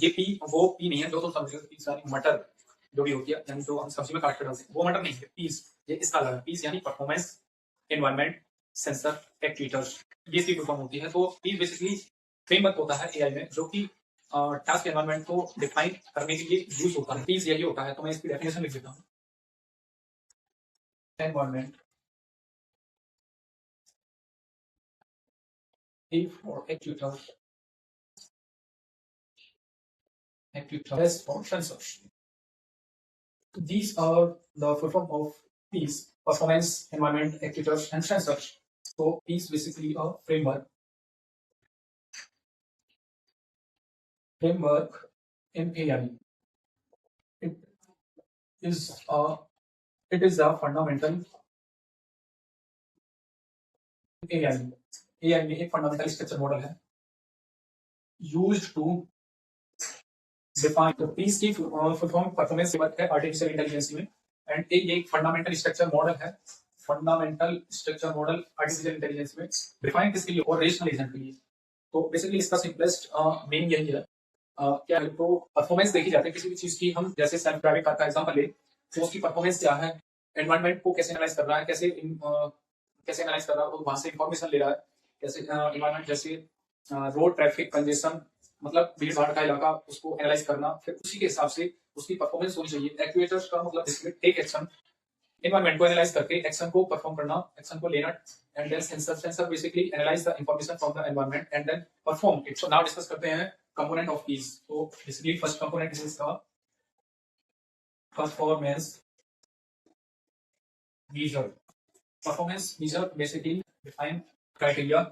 ये पी वो पी नहीं है जो तुम समझ रहे हो, पीस यानी मटर जो भी होती है, यानी जो हम सब्जी में काट कर डालते हैं वो मटर नहीं है, पीस ये इसका अलग है। पीस यानी परफॉर्मेंस एनवायरमेंट सेंसर एक्चुएटर्स, ये इसकी फुल फॉर्म होती है। तो पीस बेसिकली फ्रेमवर्क होता है एआई में जो कि टास्क एनवायरनमेंट को डिफाइन करने के लिए यूज होता है। पीस यही होता है, तो मैं इसकी डेफिनेशन लिख देता हूँ। Environment for actuators for sensors. These are the full form of PEACE: performance, environment, actuators, and sensors. So PEACE basically a framework in AI. It is a fundamental AI. AI में एक fundamental structure model है used to define the PEACE की full form performance है artificial intelligence में, and एक fundamental structure model है, fundamental structure model artificial intelligence में define किसके लिए और रेशनल एजेंट के लिए। तो बेसिकली इसका सिंपलेस्ट मीनिंग यही है। क्या है, तो परफॉर्मेंस देखी जाती है किसी भी चीज की। हम जैसे सेल्फ ड्राइविंग कार का एग्जांपल ले, तो उसकी परफॉर्मेंस क्या है, एनवायरनमेंट को कैसे एनालाइज कर रहा है, कैसे एनालाइज कर रहा है, और वहां से इंफॉर्मेशन ले रहा है, कैसे एनवायरनमेंट जैसे रोड ट्रैफिक कंजेशन, मतलब भीड़ भाड़ का इलाका, उसको एनालाइज करना, फिर उसी के हिसाब से उसकी परफॉर्मेंस होनी चाहिए। एक्चुएटर्स का मतलब टेक एक्शन, एनवायरनमेंट को एनालाइज करके एक्शन को परफॉर्म करना, एक्शन को लेना, and then sensor basically analyse the information from the environment and then perform it. So now discuss करते हैं कंपोनेंट ऑफ पीस। तो बेसिकली फर्स्ट कंपोनेंट इज इसका performance measure. Performance measure basically define criteria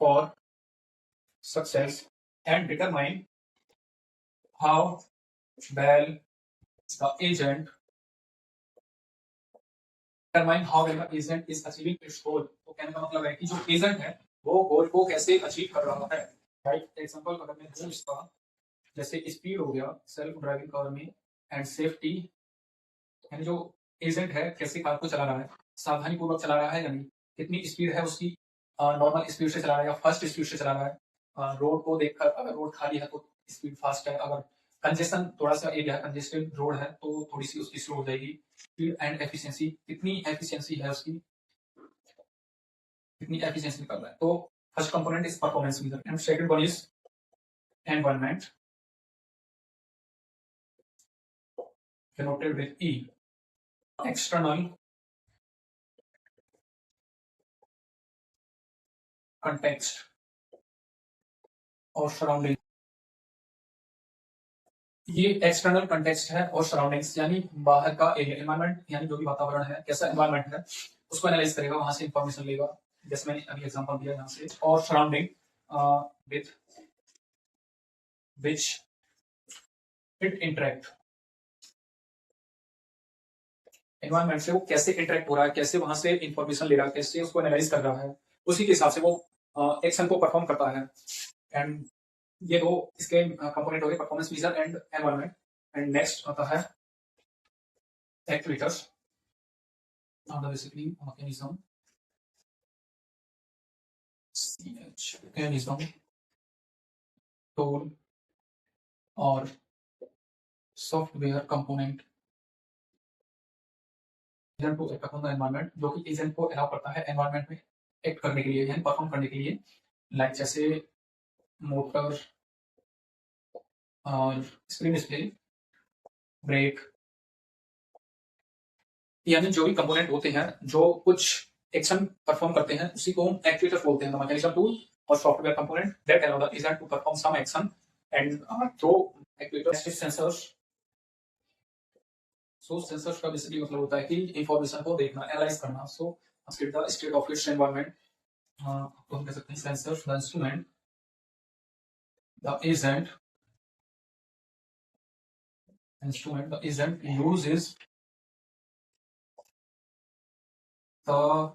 for success and determine how well the agent determine how well the agent is achieving its goal। तो कहने का मतलब है कि जो agent है वो गोल को कैसे अचीव कर रहा है। राइट, एग्जांपल अगर मैं दूं इसका, जैसे स्पीड हो गया सेल्फ ड्राइविंग कार में, एंड सेफ्टी, यानी जो एजेंट है कैसे कार को चला रहा है, सावधानी पूर्वक चला रहा है या नहीं, कितनी स्पीड है उसकी, नॉर्मल स्पीड से चला रहा है या फास्ट स्पीड से चला रहा है, रोड को देखकर अगर रोड खाली है तो स्पीड फास्ट है, अगर कंजेशन थोड़ा सा एरिया कंजेस्टेड रोड है तो थोड़ी सी उसकी स्लो हो जाएगी। स्पीड एंड एफिशिएंसी, कितनी एफिशिएंसी है उसकी, कितनी एफिशिएंसी निकल रहा है। तो first component is performance measure and second one is environment denoted with E, external context और सराउंडिंग। ये एक्सटर्नल कंटेक्स्ट है और सराउंडिंग्स यानी बाहर का एरिया, एनवायरनमेंट यानी जो भी वातावरण है, कैसा एनवायरनमेंट है उसको एनालाइज करेगा, वहां से इंफॉर्मेशन लेगा, जैसे मैंने अभी एग्जांपल दिया यहाँ से, और surrounding with which it interact, environment से वो कैसे इंटरेक्ट हो रहा है, कैसे वहां से इंफॉर्मेशन ले रहा है, कैसे उसको एनालाइज कर रहा है, उसी के हिसाब से वो एक्शन को परफॉर्म करता है। एंड ये दो इसके कंपोनेंट हो गए, performance measure and environment. And next आता है एक्चुएटर्स, बेसिकली मैकेनिज्म टूल और software component agent to act upon the environment, जो कि एजेंट को अलाउ करता है एनवायरनमेंट में एक्ट करने के लिए यानी परफॉर्म करने के लिए, लाइक जैसे मोटर और स्क्रीन डिस्प्ले, ब्रेक, यानी जो भी कंपोनेंट होते हैं जो कुछ एक्शन परफॉर्म करते हैं उसी को हम एक्चुएटर बोलते हैं। मैकेनिज्म टूल और software component that allow the agent to perform some action and through actuator sensors. So sensors का बेसिकली मतलब होता है कि इंफॉर्मेशन को देखना, एनालाइज करना। So the state of its environment, तो हम कह सकते हैं sensors the instrument the agent the agent uses the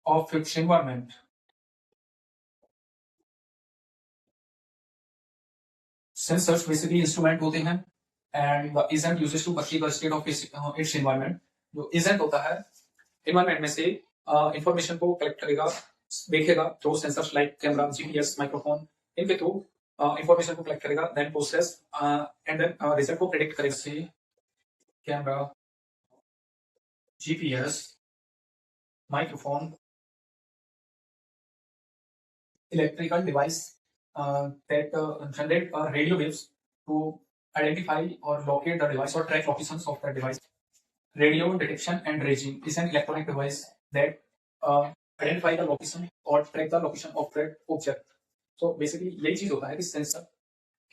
of its environment। Sensors basically instrument होते हैं and the agent uses to perceive the state of its environment. जो agent होता है एनवायरनमेंट में से इंफॉर्मेशन को कलेक्ट करेगा, देखेगा through sensors like camera, GPS, microphone, इनके थ्रू इंफॉर्मेशन को कलेक्ट करेगा, then process and then result को प्रेडिक्ट करेगा। See camera, GPS, microphone, electrical device that generate radio waves to identify or locate the device or track locations of the device. Radio detection and ranging is an electronic device that identify the location or track the location of that object. So basically यही चीज होता है कि sensor,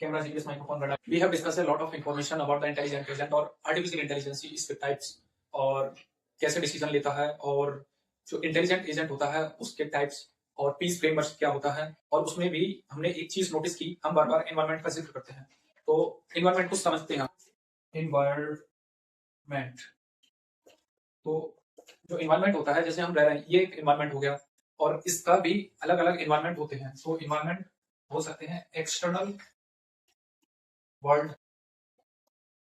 camera, GPS, microphone, radar. We have discussed a lot of information about the intelligent agent और artificial intelligence, इसके types और कैसे decision लेता है, और जो इंटेलिजेंट एजेंट होता है उसके टाइप्स और पीस फ्रेमवर्क क्या होता है। और उसमें भी हमने एक चीज नोटिस की, हम बार बार एनवायरमेंट का जिक्र करते हैं, तो एनवायरमेंट को समझते हैं। एनवायरमेंट, तो जो एनवायरमेंट होता है, जैसे हम रह रहे हैं, ये एक एनवायरमेंट हो गया, और इसका भी अलग अलग एनवायरमेंट होते हैं। तो एनवायरमेंट हो सकते हैं एक्सटर्नल वर्ल्ड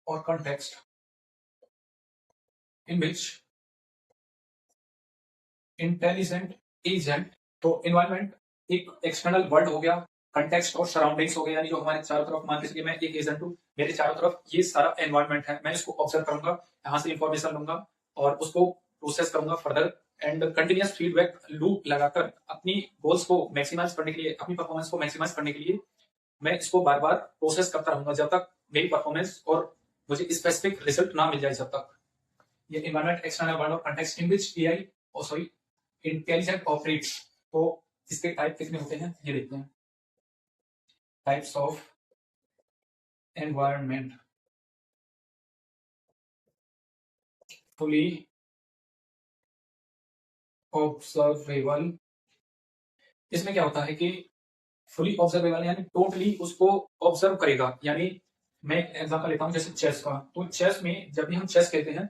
और कॉन्टेक्स्ट इन विच इंटेलिजेंट एजेंट। तो एनवायरमेंट एक एक्सटर्नल वर्ल्ड हो गया, कंटेक्स्ट और सराउंडिंग्स हो गया, यानी जो हमारे चारों तरफ, मान लीजिए मैं एक एजेंट हूँ, मेरे चारों तरफ ये सारा एनवायरमेंट है, मैं इसको ऑब्जर्व करूंगा, यहाँ से इंफॉर्मेशन लूंगा और उसको प्रोसेस करूंगा further, and continuous feedback loop लगाकर अपनी गोल्स को मैक्सिमाइज करने के लिए, अपनी परफॉर्मेंस को मैक्सिमाइज करने के लिए मैं इसको बार बार प्रोसेस करता रहूंगा जब तक मेरी परफॉर्मेंस और मुझे स्पेसिफिक रिजल्ट ना मिल जाए, जब तक। ये एनवायरमेंट एक्सटर्नल वर्ल्ड और कंटेक्स्ट इन विच एआई और सॉरी इंटेलिजेंट ऑपरेट्स। तो इसके टाइप कितने होते हैं ये देखते हैं। Types of environment, fully observable. इसमें क्या होता है कि फुली ऑब्जर्वेबल यानी टोटली उसको ऑब्जर्व करेगा। यानी मैं एग्जांपल लेता हूं जैसे चेस का, तो चेस में जब भी हम चेस खेलते हैं,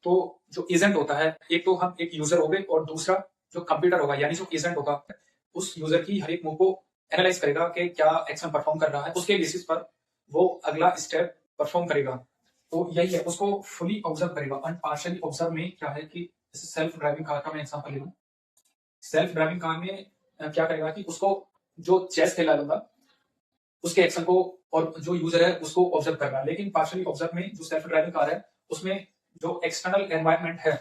तो जो एजेंट होता है, एक तो हम एक यूजर हो गए, और दूसरा जो कंप्यूटर होगा, यानी जो एजेंट होगा, उस यूजर की हर एक मूव को एनालाइज करेगा कि क्या एक्शन परफॉर्म कर रहा है, उसके बेसिस पर वो अगला स्टेप परफॉर्म करेगा। तो यही है, उसको फुली ऑब्जर्व करेगा। एंड पार्शियली ऑब्जर्व में क्या है कि जैसे सेल्फ ड्राइविंग कार का मैं एग्जांपल ले लूं, सेल्फ ड्राइविंग कार में क्या करेगा कि उसको जो चेस खेला बंदा, उसके एक्शन को और जो यूजर है उसको ऑब्जर्व कर रहा है। लेकिन पार्शियली ऑब्जर्व में जो सेल्फ ड्राइविंग कार है, उसमें जो एक्सटर्नल एनवायरनमेंट है,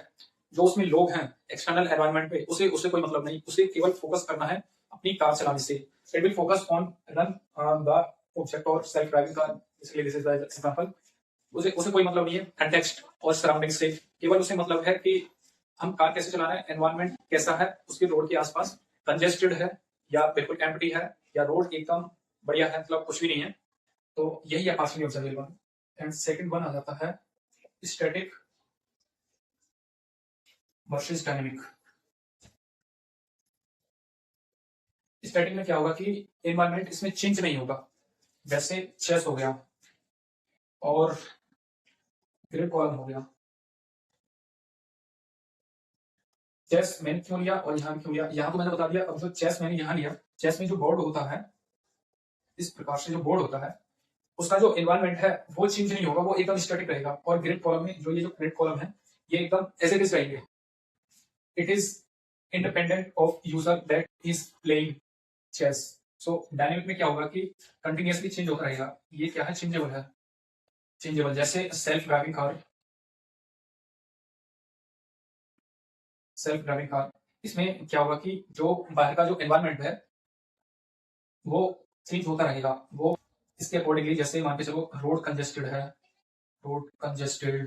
जो उसमें लोग हैं एक्सटर्नल एनवायरनमेंट पे, उसे उसे कोई मतलब नहीं, उसे केवल फोकस करना है अपनी कार चलाने से। It will focus on run the object और सेल्फ ड्राइविंग कार, इसलिए दिस इज द एग्जांपल। उसे उसे कोई मतलब नहीं है कंटेक्स्ट और सराउंडिंग से, केवल उसे मतलब है कि हम कार कैसे चला रहे हैं, एनवायरनमेंट कैसा है, उसके रोड के आसपास कंजेस्टेड है या बिल्कुल एम्प्टी है, या रोड एकदम बढ़िया है, मतलब कुछ भी नहीं है। तो यही है partially observable. And second one आ जाता है स्टैटिक वर्सेस डायनेमिक। स्टैटिक में क्या होगा कि एनवायरनमेंट इसमें चेंज नहीं होगा, जैसे चेस हो गया और ग्रिड कॉलम हो गया। चेस मैंने क्यों लिया और यहाँ क्यों लिया, यहाँ तो मैंने बता दिया। अब जो चेस मैंने यहाँ लिया, चेस में जो बोर्ड होता है, इस प्रकार से जो बोर्ड होता है, उसका जो एनवायरनमेंट है वो चेंज नहीं होगा, वो एकदम स्टैटिक रहेगा। और ग्रिड कॉलम में जो ये जो ग्रिड कॉलम है, ये एकदम एज इट इज रहेंगे। It is independent of user that is playing chess. So dynamic में क्या होगा कि कंटिन्यूअसली चेंज होता रहेगा। ये क्या है, चेंजेबल है, चेंजेबल। जैसे self driving car, self driving car, इसमें क्या होगा कि जो बाहर का जो एनवायरनमेंट है वो चेंज होता रहेगा। वो इसके अकॉर्डिंगली, जैसे मान के चलो रोड कंजेस्टेड है, रोड कंजेस्टेड,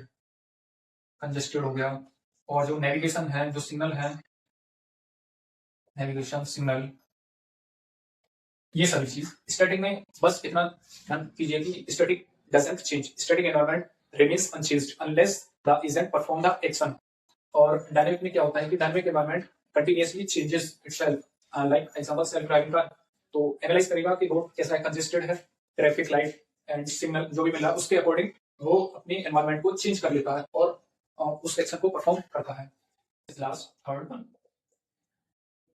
कंजेस्टेड हो गया, और जो नेविगेशन है, जो सिग्नल है, नेविगेशन सिग्नल, ये सभी चीज स्टैटिक में बस इतना ध्यान कीजिए कि static doesn't change, static environment remains unchanged unless the agent perform the action. और डायनेमिक में क्या होता है कि dynamic environment continuously changes itself. Like example self driving car, तो एनालाइज करेगा कि रोड कैसा है, कंजेस्टेड है, ट्रैफिक लाइट एंड सिग्नल जो भी मिल रहा है, उसके अकॉर्डिंग वो अपने एनवायरनमेंट को चेंज कर लेता है और उस एक्शन को परफॉर्म करता है। Last third one,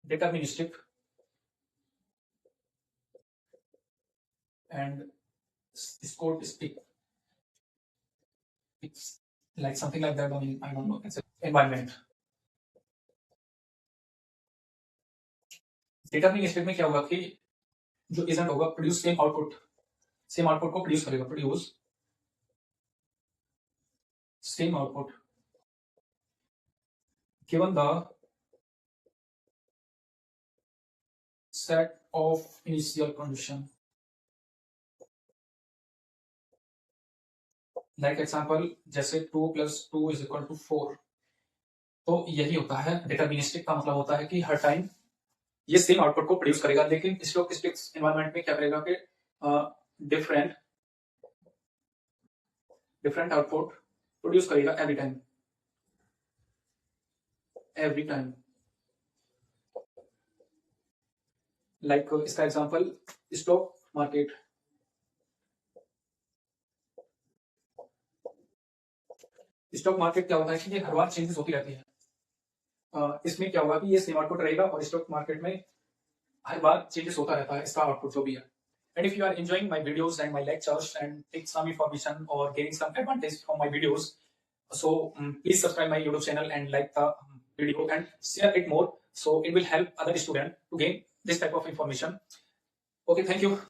deterministic and Scott it's like something like that. I mean, I don't know. It's an environment. Deterministic में क्या होगा कि जो एजेंट होगा प्रोड्यूस सेम आउटपुट को प्रोड्यूस करेगा, produce same output given the set of initial condition. Like example जैसे 2 + 2 = 4। तो यही होता है डिटर्मिनिस्टिक का मतलब होता है कि हर टाइम ये सेम आउटपुट को प्रोड्यूस करेगा, लेकिन स्टोकेस्टिक एनवायरनमेंट में क्या करेगा कि डिफरेंट आउटपुट प्रोड्यूस करेगा एवरी टाइम। लाइक इसका example stock market. Stock market क्या होता है कि ये हर बार चेंजेस होती रहती है। इसमें क्या होगा कि ये सेम आउटपुट रहेगा और स्टॉक मार्केट में हर बार चेंजेस होता रहता है इसका आउटपुट जो भी है। And if you are enjoying my videos and my lectures and take some information or getting some advantage from my videos, so please subscribe my YouTube channel and like the video and share it more, so it will help other students to gain this type of information. Okay, thank you.